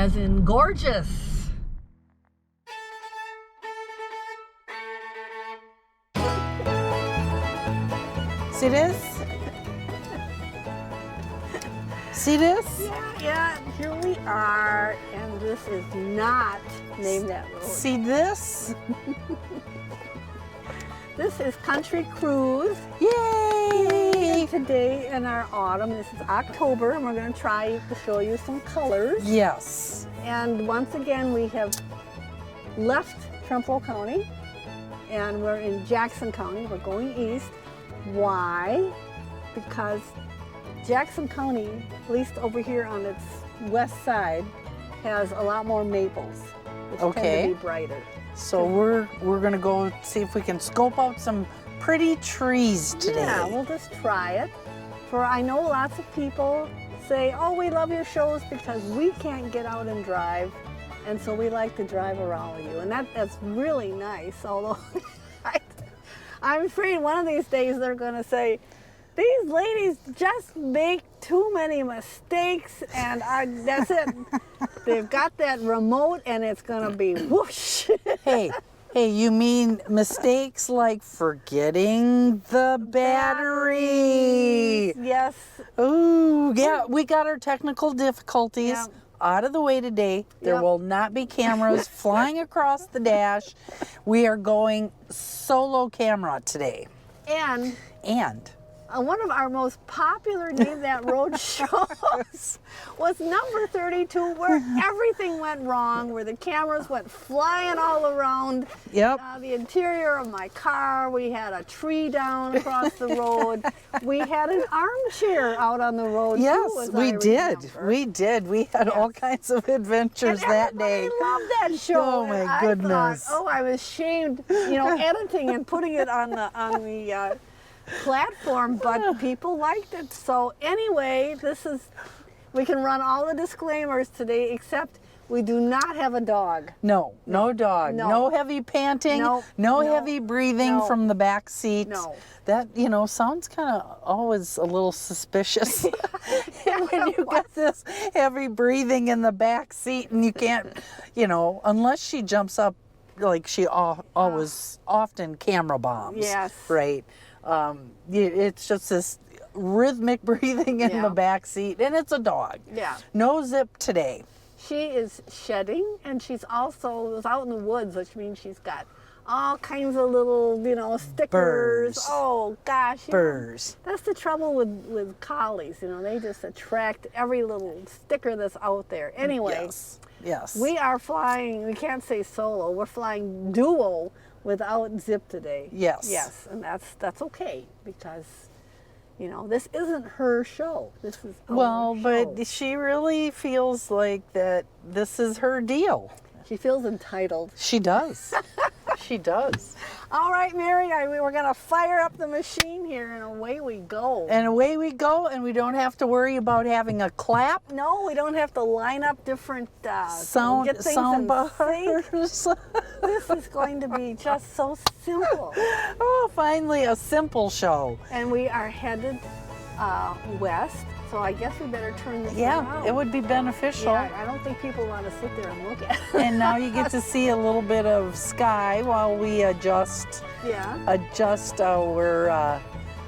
as in gorgeous. See this? See this? Yeah, here we are, and this is not named that road. See this? This is Country Cruise. Yay! Today in our autumn, this is October, and we're going to try to show you some colors. Yes. And once again, we have left Trempealeau County, and we're in Jackson County. We're going east. Why? Because Jackson County, at least over here on its west side, has a lot more maples, which tend to be brighter. So we're gonna go see if we can scope out some pretty trees today. Yeah, we'll just try it. For I know lots of people say, oh, we love your shows because we can't get out and drive, and so we like to drive around with you. And that's really nice, although I'm afraid one of these days they're gonna say, these ladies just make too many mistakes, and that's it. They've got that remote, and it's gonna be whoosh. Hey, you mean mistakes like forgetting the battery? Yes. Ooh, yeah, we got our technical difficulties out of the way today. There will not be cameras flying across the dash. We are going solo camera today. And one of our most popular Name That Road shows was number 32, where everything went wrong, where the cameras went flying all around the interior of my car. We had a tree down across the road. We had an armchair out on the road. Yes, we did. We did. We had all kinds of adventures that day. I loved that show. Oh my goodness. I was shamed, editing and putting it on the platform, but people liked it. So anyway, we can run all the disclaimers today, except we do not have a dog. No dog. No heavy panting. No heavy breathing from the back seat. No. That, sounds kind of always a little suspicious. When you get this heavy breathing in the back seat and you can't, unless she jumps up like she always often camera bombs. Yes. Right. It's just this rhythmic breathing in the back seat, and it's a dog. Yeah. No zip today. She is shedding, and she's also out in the woods, which means she's got all kinds of little, stickers. Burrs. Oh gosh. Burrs. That's the trouble with collies. They just attract every little sticker that's out there. Anyway. Yes. We are flying. We can't say solo. We're flying duo without zip today. Yes. And that's okay, because this isn't her show. This is our show. But she really feels like that this is her deal. She feels entitled. She does. She does. All right, Mary, we're going to fire up the machine here, and away we go. And away we go, and we don't have to worry about having a clap. No, we don't have to line up different sound bars. This is going to be just so simple. Oh, finally a simple show. And we are headed west, so I guess we better turn this around. It would be beneficial. Yeah, I don't think people want to sit there and look at it. And now you get to see a little bit of sky while we adjust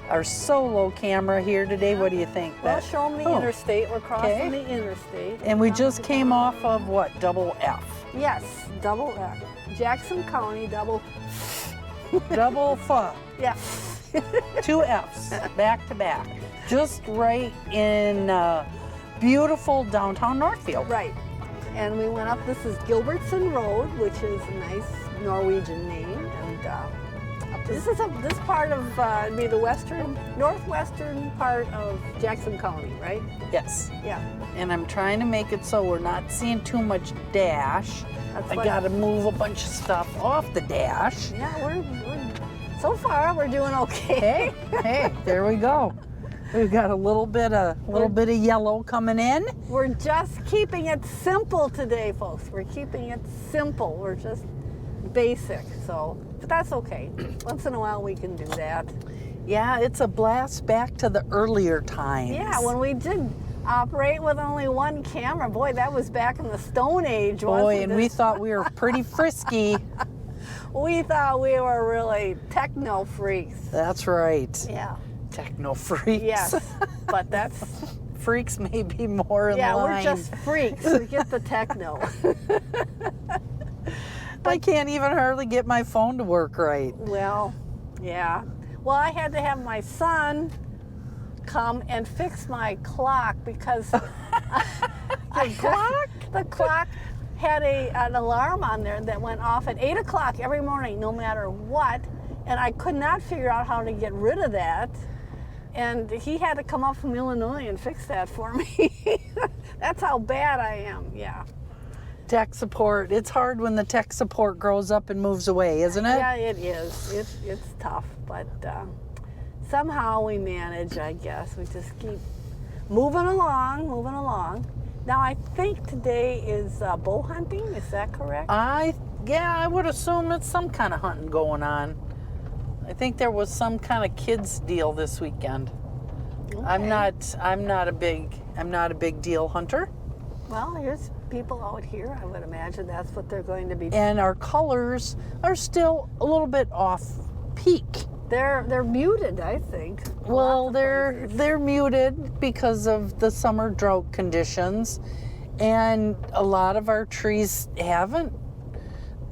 our solo camera here today. What do you think? Well, show them the interstate. We're crossing the interstate. And we just came off of what? Double F. Yes, double F. Jackson County, double F. Yeah. 2 F's back to back. Just right in beautiful downtown Northfield. Right. And we went up, this is Gilbertson Road, which is a nice Norwegian name. And this part of the northwestern part of Jackson County, right? Yes. Yeah. And I'm trying to make it so we're not seeing too much dash. I got to move a bunch of stuff off the dash. Yeah, so far we're doing okay. Hey, there we go. We've got a little bit of yellow coming in. We're just keeping it simple today, folks. We're keeping it simple. We're just basic. But that's okay. Once in a while we can do that. Yeah, it's a blast back to the earlier times. Yeah, when we did operate with only one camera. Boy, that was back in the Stone Age, wasn't Boy, it? and we thought we were pretty frisky. We thought we were really techno freaks. That's right. Yeah. Techno freaks. Yes, but that's... Freaks may be more in line. Yeah, we're just freaks. We get the techno. I can't even hardly get my phone to work right. Well, yeah. Well, I had to have my son come and fix my clock because the clock had an alarm on there that went off at 8 o'clock every morning, no matter what, and I could not figure out how to get rid of that. And he had to come up from Illinois and fix that for me. That's how bad I am, yeah. Tech support. It's hard when the tech support grows up and moves away, isn't it? Yeah, it is. It's tough, but somehow we manage, I guess. We just keep moving along. Now, I think today is bow hunting. Is that correct? I would assume it's some kind of hunting going on. I think there was some kind of kids deal this weekend. Okay. I'm not a big deal hunter. Well, here's people out here. I would imagine that's what they're going to be. And our colors are still a little bit off peak. They're muted, I think. Well, Lots of places. they're muted because of the summer drought conditions, and a lot of our trees haven't.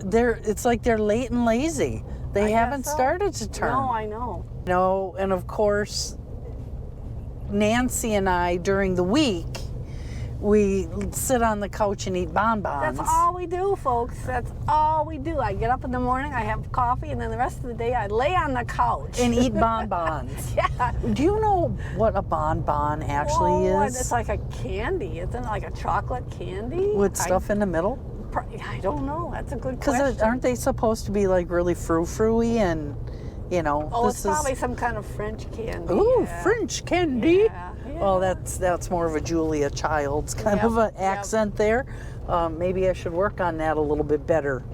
It's like they're late and lazy. They haven't started to turn. No, I know. No, and of course, Nancy and I during the week, we sit on the couch and eat bonbons. That's all we do, folks. That's all we do. I get up in the morning, I have coffee, and then the rest of the day I lay on the couch. And eat bonbons. Yeah. Do you know what a bonbon actually is? It's like a candy. Isn't it like a chocolate candy? With stuff in the middle? I don't know. That's a good Because question. aren't they supposed to be like really frou-frou-y and, you know? Oh, it's probably some kind of French candy. Ooh, yeah. French candy. Yeah. Well, that's more of a Julia Child's kind of an accent there. Maybe I should work on that a little bit better.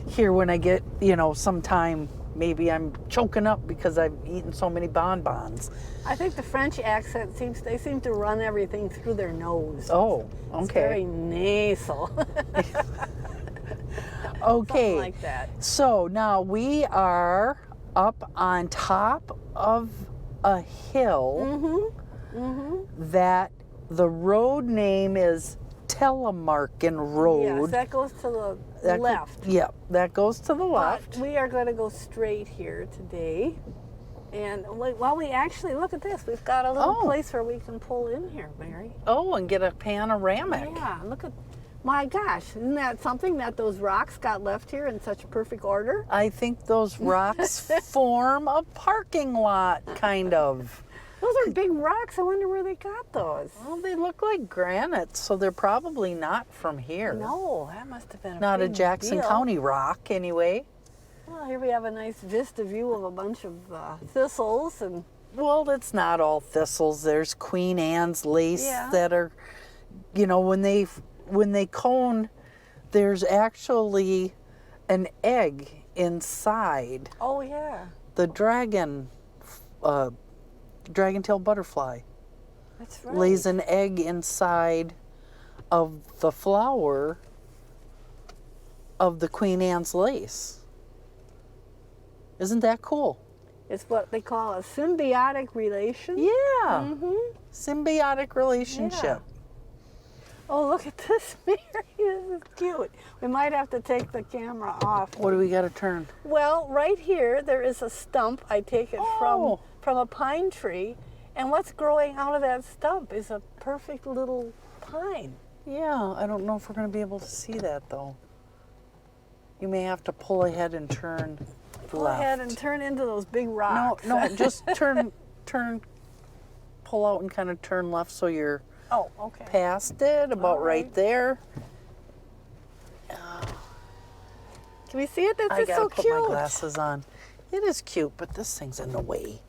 Here when I get, some time, maybe I'm choking up because I've eaten so many bonbons. I think the French accent they seem to run everything through their nose. Oh, okay. It's very nasal. Okay. Something like that. So now we are up on top of a hill that the road name is Telemarken Road. Yes, that goes to the left. Yep, that goes to the left. But we are going to go straight here today. And while we actually, look at this, we've got a little place where we can pull in here, Mary. Oh, and get a panoramic. Yeah, look at, my gosh, isn't that something that those rocks got left here in such perfect order? I think those rocks form a parking lot, kind of. Those are big rocks. I wonder where they got those. Well, they look like granite, so they're probably not from here. No, that must have been Not a big Jackson deal. County rock, anyway. Well, here we have a nice vista view of a bunch of thistles and. Well, it's not all thistles. There's Queen Anne's lace that are, when they cone, there's actually an egg inside. Oh yeah. The dragon-tailed butterfly That's right. lays an egg inside of the flower of the Queen Anne's lace. Isn't that cool? It's what they call a symbiotic relation. Yeah. Symbiotic relationship. Yeah. Oh, look at this, Mary. This is cute. We might have to take the camera off. What do we got to turn? Well, right here, there is a stump. I take it from a pine tree. And what's growing out of that stump is a perfect little pine. Yeah, I don't know if we're going to be able to see that, though. You may have to pull ahead and turn Pull left. ahead and turn into those big rocks. No, just turn, pull out and kind of turn left so you're Oh, okay. past it, about right there. Can we see it? That's I just gotta so put cute. my glasses on. It is cute, but this thing's in the way.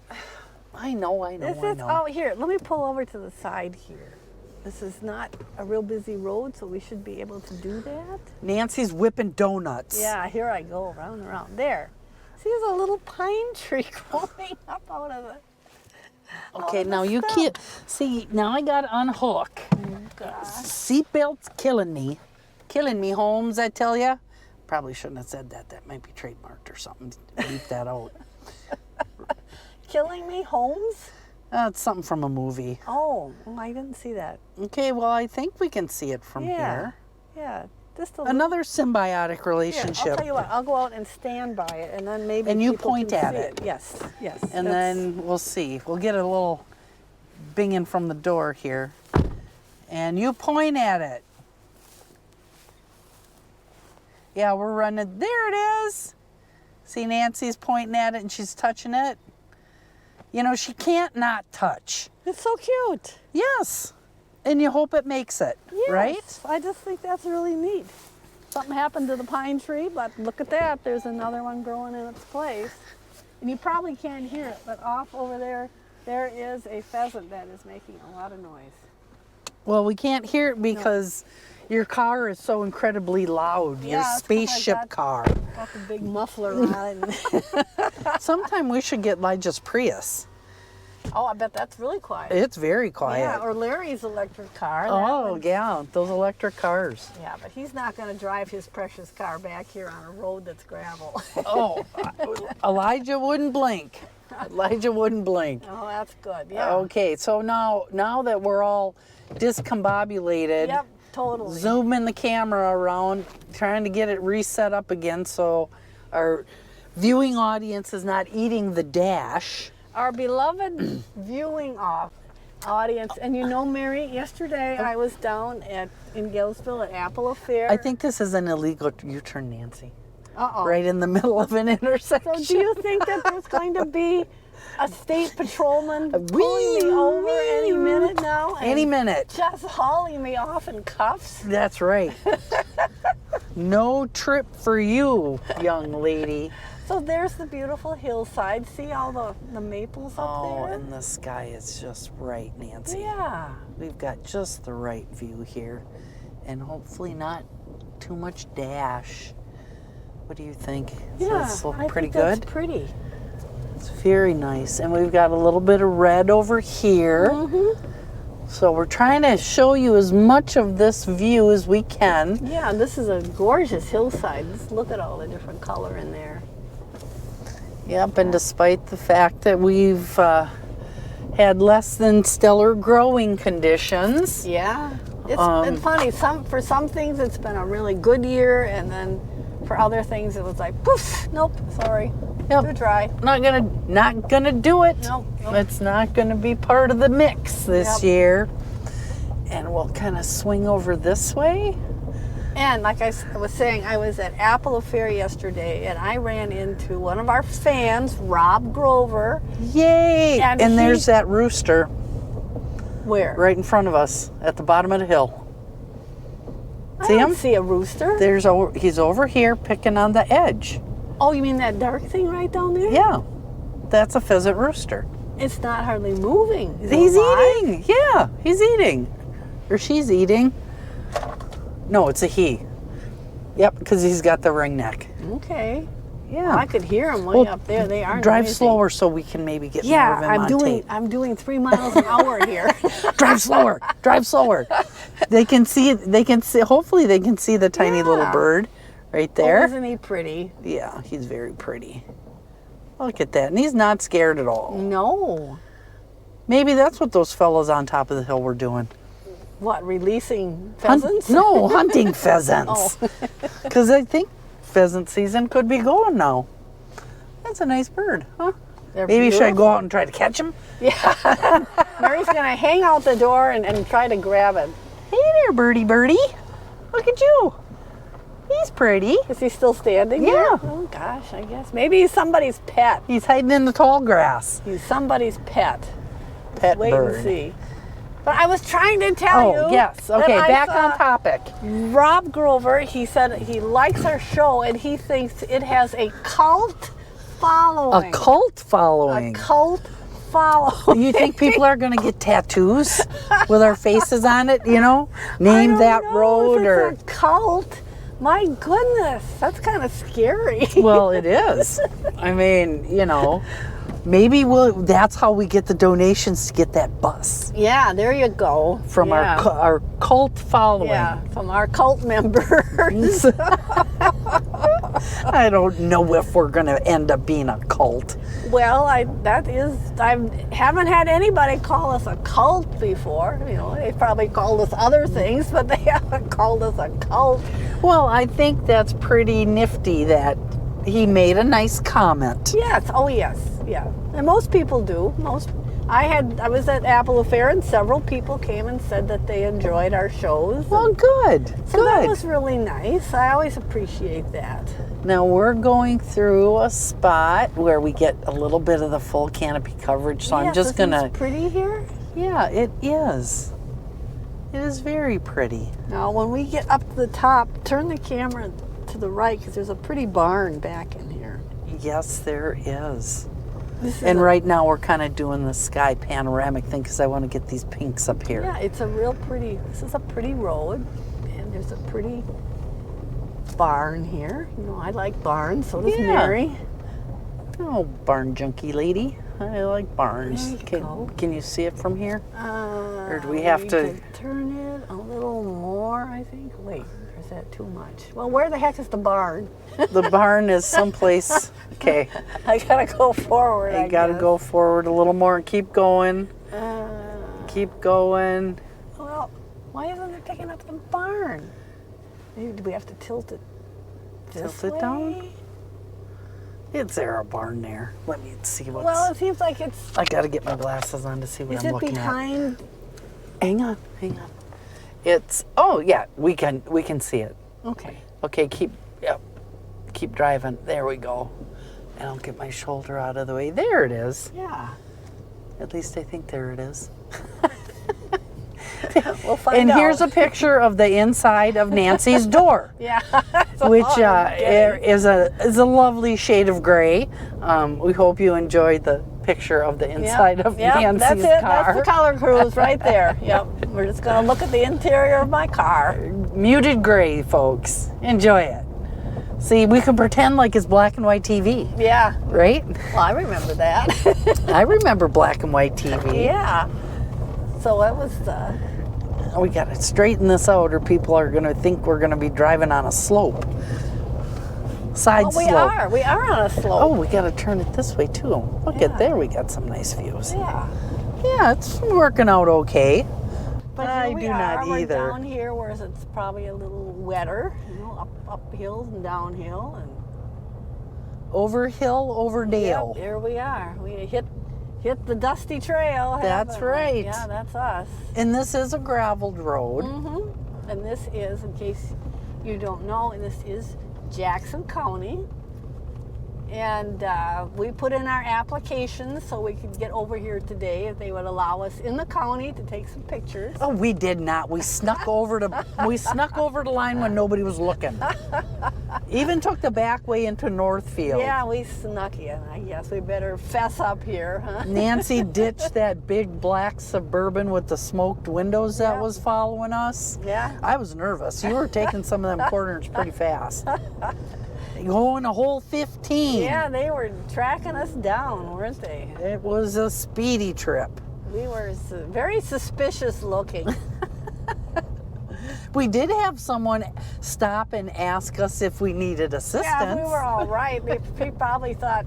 I know. Oh, here, let me pull over to the side here. This is not a real busy road, so we should be able to do that. Nancy's whipping donuts. Yeah, here I go, round and round. There. See, there's a little pine tree growing up out of it. Okay, now you can't see. Now I got to unhook. Seatbelt's killing me, Holmes. I tell ya. Probably shouldn't have said that. That might be trademarked or something. Leave that out. Killing me, Holmes? It's something from a movie. Oh, I didn't see that. Okay, well I think we can see it from here. Yeah, just a Another symbiotic Here, relationship. I'll tell you what. I'll go out and stand by it, and then maybe And you people point can at see it. Yes, yes. And then we'll see. We'll get a little binging from the door here. And you point at it. Yeah, we're running. There it is. See, Nancy's pointing at it and she's touching it. You know, she can't not touch. It's so cute. Yes. And you hope it makes it, Yes, right? I just think that's really neat. Something happened to the pine tree, but look at that. There's another one growing in its place. And you probably can't hear it, but off over there, there is a pheasant that is making a lot of noise. Well, we can't hear it because your car is so incredibly loud. Your Yeah, it's 'cause I spaceship got- car. Got the big muffler on it. Sometime we should get Elijah's Prius. Oh, I bet that's really quiet. It's very quiet. Yeah, or Larry's electric car. That Oh, one- yeah, those electric cars. Yeah, but he's not going to drive his precious car back here on a road that's gravel. Oh, Elijah wouldn't blink. Elijah wouldn't blink. Oh, that's good. Yeah. Okay, so now that we're all discombobulated, Yep, totally. zooming the camera around, trying to get it reset up again so our viewing audience is not eating the dash. Our beloved viewing audience, and you know, Mary, yesterday I was down in Gillsville at Apple Affair. I think this is an illegal U-turn, Nancy. Uh-oh. Right in the middle of an intersection. So do you think that there's going to be a state patrolman pulling Wee, me over any wee. minute now? and Any minute. Just hauling me off in cuffs? That's right. No trip for you, young lady. So there's the beautiful hillside. See all the maples up Oh, there? and the sky is just right, Nancy. Yeah. We've got just the right view here, and hopefully not too much dash. What do you think? Does Yeah, this look I pretty think good? that's pretty. It's very nice. And we've got a little bit of red over here. Mm-hmm. So we're trying to show you as much of this view as we can. Yeah, this is a gorgeous hillside. Just look at all the different color in there. Yep, and despite the fact that we've had less than stellar growing conditions. Yeah. It's funny. For some things it's been a really good year, and then for other things it was like, poof, nope, sorry. Yep. Too dry. Not gonna do it. Nope. It's not gonna be part of the mix this Yep. year. And we'll kind of swing over this way. And like I was saying, I was at Apple Affair yesterday, and I ran into one of our fans, Rob Grover. Yay! And And he- there's that rooster Where? right in front of us at the bottom of the hill. I See don't him? see a rooster. He's over here picking on the edge. Oh, you mean that dark thing right down there? Yeah, that's a pheasant rooster. It's not hardly moving. Is it He's alive? eating. Yeah, he's eating. Or she's eating. No, it's a he. Yep, because he's got the ring neck. Okay. Yeah. Well, I could hear them way Well, up there. They are Drive noisy. slower so we can maybe get Yeah, more of him on tape. I'm doing 3 miles an hour here. Drive slower. Drive slower. They can see. Hopefully, they can see the tiny little Yeah. bird right Oh, there. isn't he pretty? Yeah, he's very pretty. Look at that, and he's not scared at all. No. Maybe that's what those fellows on top of the hill were doing. What, releasing pheasants? No, hunting pheasants. Oh. Because I think pheasant season could be going now. That's a nice bird, huh? They're Maybe should I beautiful. go out and try to catch him? Yeah. Mary's going to hang out the door and try to grab it. Hey there, birdie. Look at you. He's pretty. Is he still standing Yeah. there? Oh, gosh, I guess. Maybe he's somebody's pet. He's hiding in the tall grass. He's somebody's pet. Pet Wait bird. and see. But I was trying to tell you. Oh, yes. that Okay, I back saw on topic. Rob Grover, he said he likes our show and he thinks it has a cult following. A cult following. A cult following. You think people are going to get tattoos with our faces on it, you know? I Name don't that know road if or... it's a cult. My goodness, that's kind of scary. Well, it is. I mean, you know, Maybe that's how we get the donations to get that bus Yeah, there you go. from Yeah. our cult following. Yeah, from our cult members. I don't know if we're going to end up being a cult. Well, I haven't had anybody call us a cult before. You know, they probably called us other things, but they haven't called us a cult. Well, I think that's pretty nifty that he made a nice comment. Yes. Oh, yes. Yeah. And most people do. I was at Apple Fair and several people came and said that they enjoyed our shows. Well, good. So that was really nice. I always appreciate that. Now we're going through a spot where we get a little bit of the full canopy coverage. So I'm just isn't gonna. it pretty here? Yeah, it is. It is very pretty. Now, when we get up to the top, turn the camera to the right because there's a pretty barn back in here. Yes, there is. And right now we're kind of doing the sky panoramic thing because I want to get these pinks up here. Yeah, it's a real pretty. This is a pretty road, and there's a pretty barn here. You know, I like barns. So does Yeah. Mary. Oh, barn junkie lady. I like barns. There you go. Can you see it from here? Or do we have to- could turn it a little more? I think. Wait, or is that too much? Well, where the heck is the barn? The barn is someplace. Okay. I gotta go forward. You got to go forward a little more and keep going. Uh, Keep going. Well, why isn't it picking up the barn? Maybe do we have to tilt it this Tilt it down? way? Is there a barn there? Let me see what's. Well, it seems like it's. I got to get my glasses on to see what Is I'm it looking behind? at. Hang on. It's. Oh yeah, we can see it. Okay. Okay, keep driving. There we go. And I'll get my shoulder out of the way. There it is. Yeah. At least I think there it is. We'll find And out. here's a picture of the inside of Nancy's door. Yeah. Which is a lovely shade of gray. We hope you enjoyed the picture of the inside of Nancy's that's it. car. That's the color cruise right there. Yep. We're just gonna look at the interior of my car. Muted gray, folks. Enjoy it. See, we can pretend like it's black and white TV, Yeah. right? Well, I remember that. I remember black and white TV. Yeah. So it was. We got to straighten this out, or people are going to think we're going to be driving on a slope. Side We slope. are. We are on a slope. Oh, we got to turn it this way too. Look Yeah. at there, we got some nice views. Yeah. Yeah, it's working out okay. But I here we do not We're either. down here where it's probably a little wetter, you know, up hills and downhill, and Over hill, over dale. Yep, here we are. We hit the dusty trail. That's haven't we? right. Yeah, that's us. And this is a graveled road. Mm-hmm. And this is, in case you don't know, this is Jackson County. And we put in our application so we could get over here today if they would allow us in the county to take some pictures. Oh, we did not. We snuck over the line when nobody was looking. Even took the back way into Northfield. Yeah, we snuck in. I guess we better fess up here, huh? Nancy ditched that big black Suburban with the smoked windows that Yeah. was following us. Yeah. I was nervous. You were taking some of them corners pretty fast. Going a whole 15. Yeah, they were tracking us down, weren't they? It was a speedy trip. We were very suspicious looking. We did have someone stop and ask us if we needed assistance. Yeah, we were all right. They probably thought,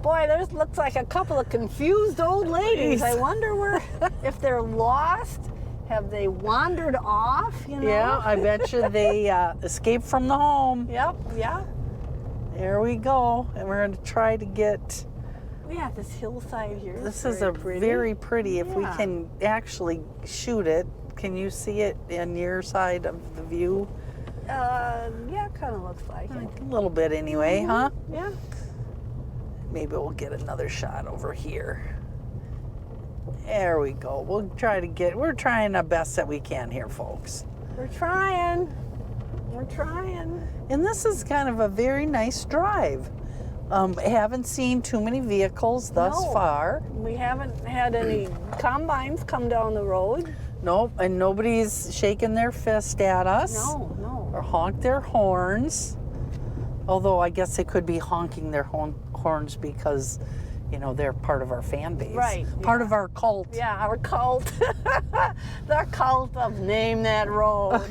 boy, there's looks like a couple of confused old ladies. I wonder if they're lost. Have they wandered off, you know? Yeah, I bet you they escaped from the home. Yep, yeah. There we go. And we're going to try to get... Yeah, this hillside here. This is very pretty. If we Yeah. can actually shoot it, can you see it in your side of the view? Yeah, kind of looks like it. A little bit anyway, huh? Yeah. Maybe we'll get another shot over here. There we go. We're trying the best that we can here, folks. We're trying. We're trying. And this is kind of a very nice drive. Haven't seen too many vehicles thus No. far. We haven't had any combines come down the road. Nope, and nobody's shaking their fist at us. No. Or honk their horns. Although I guess they could be honking their horns because you know, they're part of our fan base. Right, Part yeah. of our cult. Yeah, our cult. The cult of Name That Road.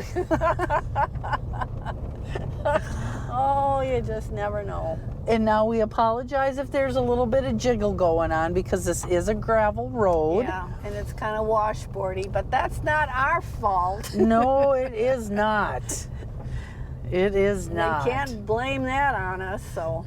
Oh, you just never know. And now we apologize if there's a little bit of jiggle going on because this is a gravel road. Yeah, and it's kind of washboardy, but that's not our fault. No, it is not. It is not. They can't blame that on us, so.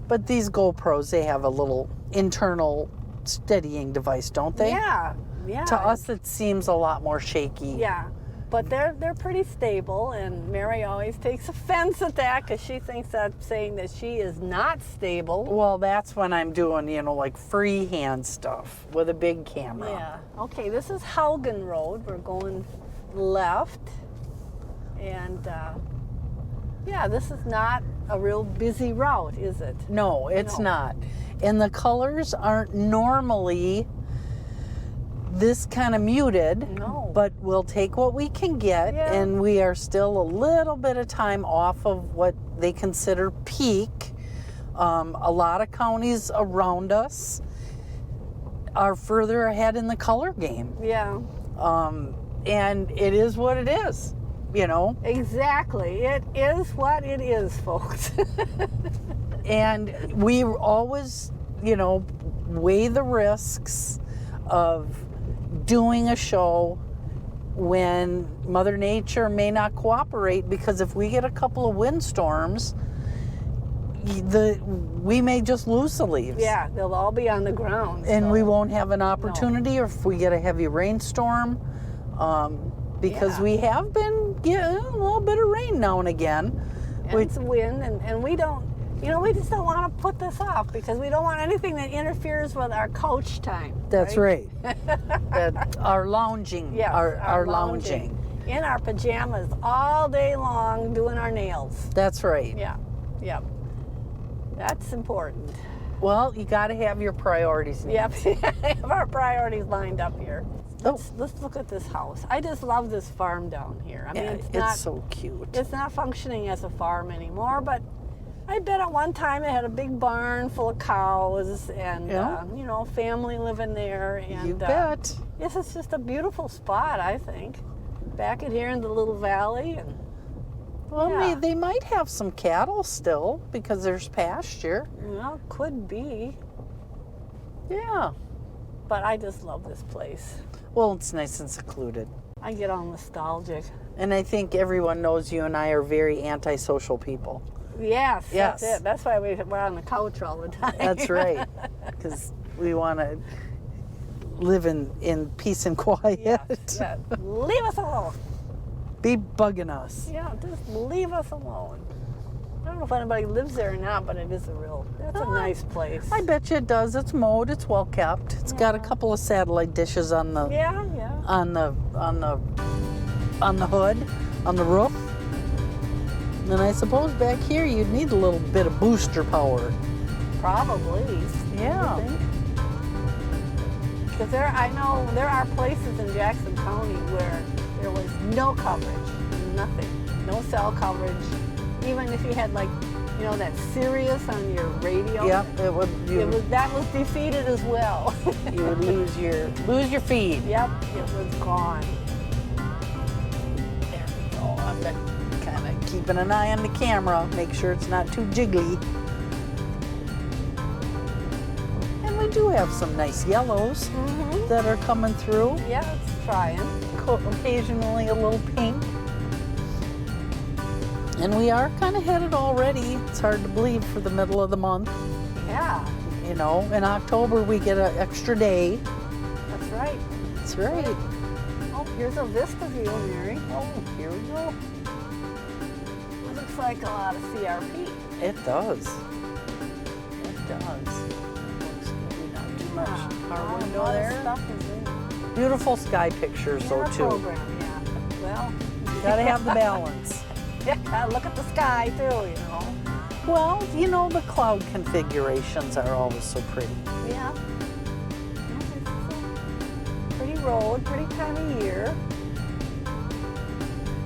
But these GoPros, they have a little internal steadying device, don't they? Yeah, yeah. To us, it seems a lot more shaky. Yeah, but they're pretty stable, and Mary always takes offense at that because she thinks that's saying that she is not stable. Well, that's when I'm doing, you know, like freehand stuff with a big camera. Yeah. Okay, this is Haugen Road. We're going left, and yeah, this is not a real busy route, is it? No, it's No. not. And the colors aren't normally this kind of muted. No. But we'll take what we can get, Yeah. and we are still a little bit of time off of what they consider peak. A lot of counties around us are further ahead in the color game. Yeah. And it is what it is, you know? Exactly. It is what it is, folks. And we always, you know, weigh the risks of doing a show when Mother Nature may not cooperate, because if we get a couple of windstorms, we may just lose the leaves. Yeah, they'll all be on the ground. And so. we won't have an opportunity, or if we get a heavy rainstorm, because Yeah. we have been getting a little bit of rain now and again. And it's wind, and we don't, you know, we just don't want to put this off because we don't want anything that interferes with our couch time. That's right. Our lounging, Yes, our lounging. in our pajamas all day long doing our nails. That's right. Yeah, yeah. That's important. Well, you got to have your priorities. Yep, have our priorities lined up here. Oh. Let's look at this house. I just love this farm down here. I mean, Yeah, it's so cute. It's not functioning as a farm anymore, but I bet at one time it had a big barn full of cows and, Yeah. you know, family living there. And, You bet. Yes, it's just a beautiful spot, I think. Back in here in the little valley. And Well, yeah. they might have some cattle still because there's pasture. well, could be. Yeah. But I just love this place. Well, it's nice and secluded. I get all nostalgic. And I think everyone knows you and I are very antisocial people. Yes, Yes. that's it. That's why we're on the couch all the time. That's right. Because we want to live in peace and quiet. Yes, yes. Leave us alone. Be bugging us. Yeah, just leave us alone. I don't know if anybody lives there or not, but it is that's a nice place. I bet you it does. It's mowed. It's well kept. It's got a couple of satellite dishes on the Yeah, yeah. on the hood, on the roof. And I suppose back here you'd need a little bit of booster power. Probably. Yeah. Because I know there are places in Jackson County where there was no coverage, nothing, no cell coverage. Even if you had like, you know, that Sirius on your radio. Yep, That was defeated as well. you would lose your feed. Yep, it was gone. There we go. I've been kind of keeping an eye on the camera, make sure it's not too jiggly. And we do have some nice yellows that are coming through. Yeah, it's trying. Occasionally a little pink. And we are kind of headed already. It's hard to believe for the middle of the month. Yeah, You know, in October we get an extra day. that's right. That's right. Oh, here's a vista view, Mary. Oh, here we go. It looks like a lot of CRP. It does. It does. Looks maybe not too much our window A lot of there. stuff is in Beautiful sky pictures though our too. program, yeah. Well, Gotta have the balance. yeah, look at the sky too, you know. Well, you know, the cloud configurations are always so pretty. Yeah. Pretty road, pretty time of year.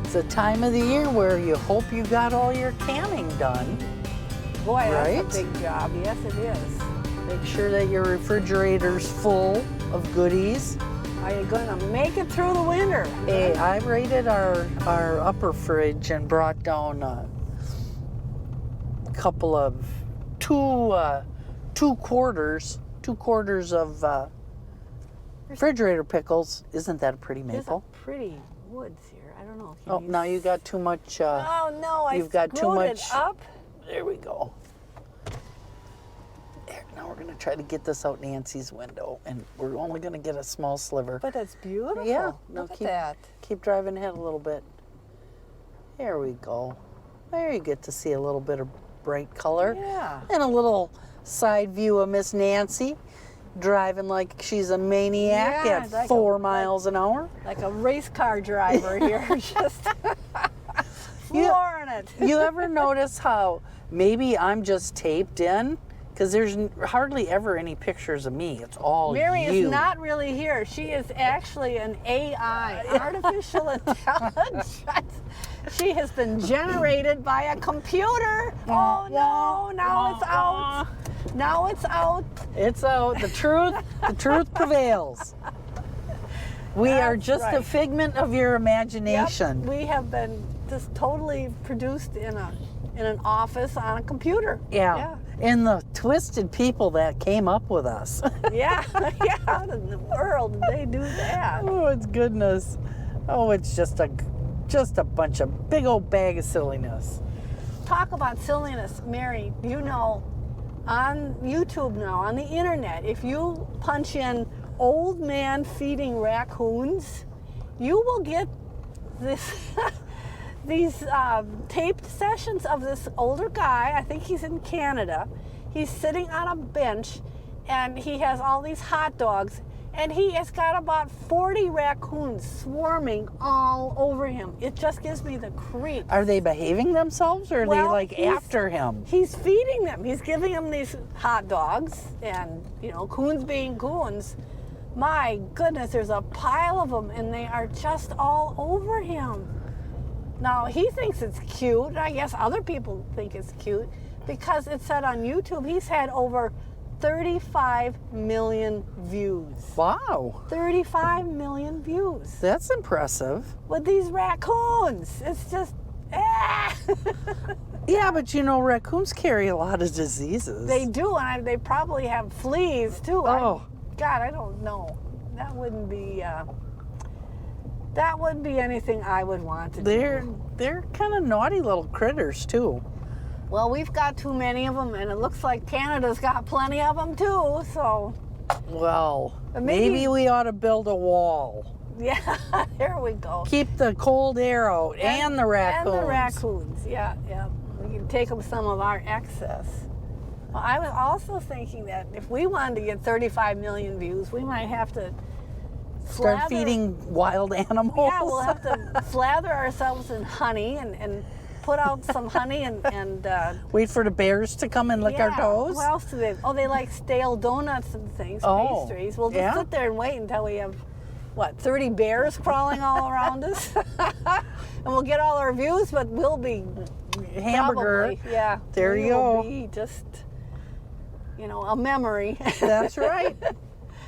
It's a time of the year where you hope you got all your canning done. Boy, Right? that's a big job. Yes, it is. Make sure that your refrigerator's full of goodies. Are you gonna make it through the winter? Hey, I raided our upper fridge and brought down a couple of two quarters of refrigerator pickles. Isn't that a pretty maple? There's a pretty woods here. I don't know if you Oh, need now you got too much. Oh no, I you've got too screwed much. it up. There we go. There, now we're gonna try to get this out Nancy's window, and we're only gonna get a small sliver. But it's beautiful. Yeah, no, Look at that. Keep driving ahead a little bit. There we go. There you get to see a little bit of bright color. Yeah. And a little side view of Miss Nancy driving like she's a maniac Yeah, at like 4 miles an hour. Like a race car driver here, just flooring it. You ever notice how maybe I'm just taped in? Because there's hardly ever any pictures of me. It's all Mary you. is not really here. She is actually an AI, artificial intelligence. She has been generated by a computer. Oh no, now it's out. Now it's out. It's out. The truth prevails. We are just a right. figment of your imagination. Yep, we have been just totally produced in an office on a computer. Yeah. And the twisted people that came up with us. Yeah. How in the world did they do that? Oh, it's goodness. Oh, it's just a bunch of big old bag of silliness. Talk about silliness, Mary. You know, on YouTube now, on the internet, if you punch in old man feeding raccoons, you will get this these taped sessions of this older guy. I think he's in Canada. He's sitting on a bench and he has all these hot dogs and he has got about 40 raccoons swarming all over him. It just gives me the creeps. Are they behaving themselves or are they like he's- after him? He's feeding them. He's giving them these hot dogs and, you know, coons being coons. My goodness, there's a pile of them and they are just all over him. Now, he thinks it's cute. I guess other people think it's cute because it said on YouTube he's had over 35 million views. Wow. 35 million views That's impressive. with these raccoons. It's just, Yeah, but you know, raccoons carry a lot of diseases. They do, and they probably have fleas too. Oh. God, I don't know. That wouldn't be anything I would want to do. They're kind of naughty little critters too. Well, we've got too many of them, and it looks like Canada's got plenty of them too. So, Well, Maybe- maybe we ought to build a wall. yeah, there we go. Keep the cold air out and the raccoons. And the raccoons, yeah. We can take them some of our excess. Well, I was also thinking that if we wanted to get 35 million views, we might have to Start slather- feeding wild animals. Yeah, we'll have to slather ourselves in honey and put out some honey and Wait for the bears to come and lick our toes. What else do they? Oh, they like stale donuts and things, Oh, pastries. We'll just yeah? sit there and wait until we have, 30 bears crawling all around us, and we'll get all our views, but we'll be Hamburger. probably, yeah. There we you will go. Be just, a memory. That's right.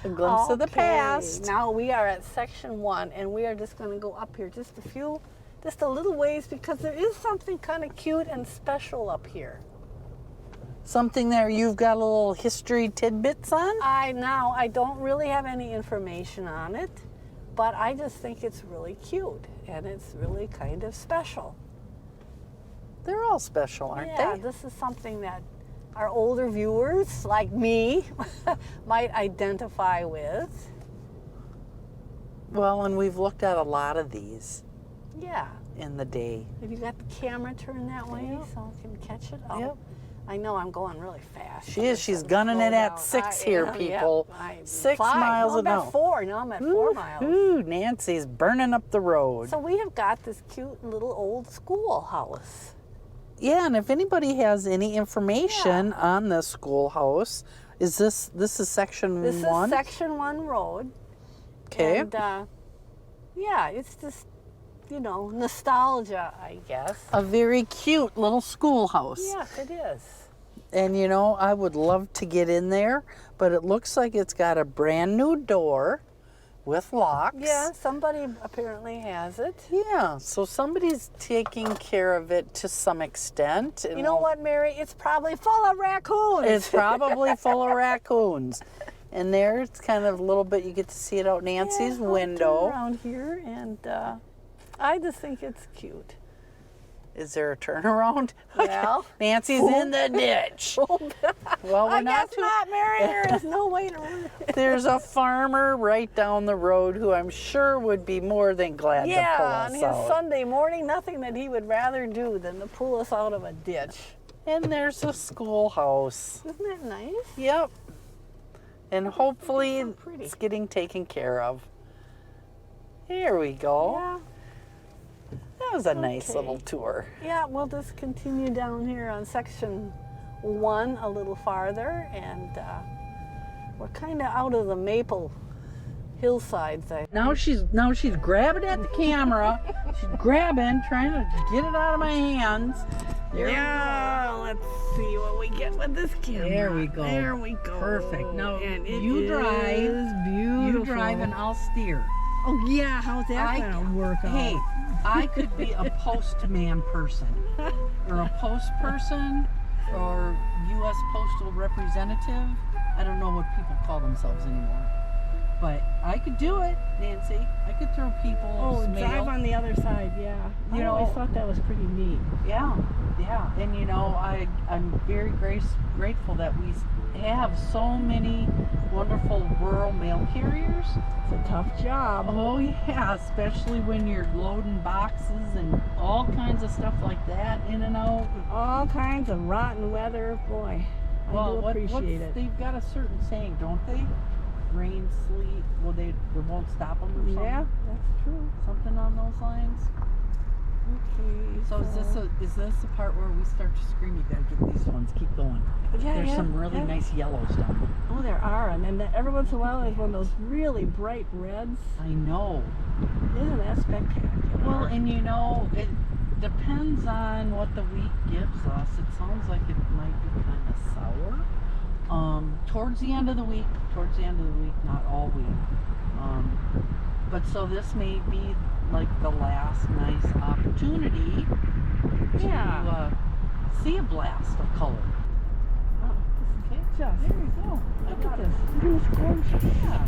A glimpse of the Okay, past. Now we are at section 1, and we are just going to go up here just a little ways because there is something kind of cute and special up here. Something there you've got a little history tidbits on? I don't really have any information on it, but I just think it's really cute and it's really kind of special. They're all special, aren't Yeah, they? this is something that our older viewers, like me, might identify with. Well, and we've looked at a lot of these Yeah. in the day. Have you got the camera turned that way Yep. so I can catch it? Oh, Yep. I know I'm going really fast. She is. She's Slow gunning it at down. 6 I here, am, people. yeah. I'm 6 5. miles no, an I'm hour. at 4. Now I'm at 4 miles. Ooh, Nancy's burning up the road. So we have got this cute little old schoolhouse. Yeah, and if anybody has any information on this schoolhouse, is this is section This 1? is section 1 road. Okay. And yeah, it's just, nostalgia, I guess. A very cute little schoolhouse. Yes, it is. And you know, I would love to get in there, but it looks like it's got a brand new door with locks. Yeah, somebody apparently has it. Yeah, so somebody's taking care of it to some extent. You know what, Mary? It's probably full of raccoons. It's probably full of raccoons. And there, it's kind of a little bit, you get to see it out Nancy's window. Around here, and I just think it's cute. Is there a turnaround? Well, Nancy's in the ditch. Well, we're I not guess not, Mary. There is no way to run. There's a farmer right down the road who I'm sure would be more than glad to pull Yeah, us on his out. Sunday morning, nothing that he would rather do than to pull us out of a ditch. And there's a schoolhouse. Isn't that nice? Yep. And hopefully so pretty. it's getting taken care of. Here we go. Yeah. That was a nice Okay. little tour. Yeah, we'll just continue down here on section 1 a little farther, and we're kind of out of the maple hillsides. Now she's grabbing at the camera. She's grabbing, trying to get it out of my hands. Yeah, let's see what we get with this camera. There we go. There we go. Perfect. Now and it you drive. is beautiful. You drive and I'll steer. Oh yeah, how's that gonna work out? Hey, I could be a postman person, or a post person, or U.S. Postal representative. I don't know what people call themselves anymore. But I could do it, Nancy. I could throw people's mail. Drive on the other side, yeah. You I know- always thought that was pretty neat. Yeah. And you know, I'm very grateful that we have so many wonderful rural mail carriers. It's a tough job. Oh yeah, especially when you're loading boxes and all kinds of stuff like that in and out. All kinds of rotten weather, boy. I do appreciate it. They've got a certain saying, don't they? Rain, sleet. Well, they won't stop them or something. Yeah, that's true. Something on those lines. Okay. So is this the part where we start to scream? You gotta get these ones. Keep going. Yeah, There's yeah, some really yeah. nice yellows down there. Oh, there are, and then every once in a while there's one of those really bright reds. I know. Isn't that spectacular? Well, and you know, it depends on what the week gives us. It sounds like it might be kind of sour. Towards the end of the week, not all week. But so this may be like the last nice opportunity to see a blast of color. Oh, Okay, just there you go. look at this. Isn't this gorgeous? Yeah.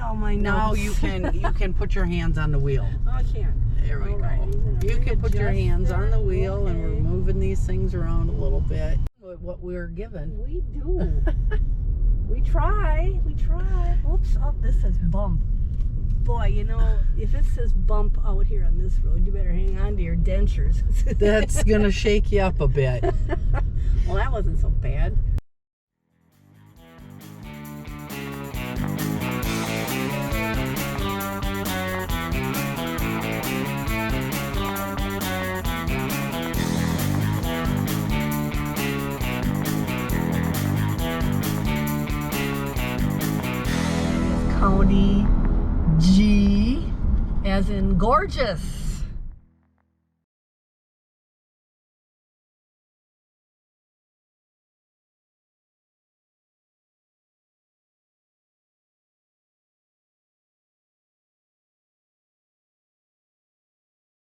All my Now notes. you can put your hands on the wheel. I can't. There we Alrighty, go. You can put your readjust hands on the that. wheel, and we're Okay. moving these things around a little bit. What we were given. We do. We try. Oops. Oh, this says bump. Boy, you know, if it says bump out here on this road, you better hang on to your dentures. That's gonna shake you up a bit. Well, that wasn't so bad. County G, as in gorgeous.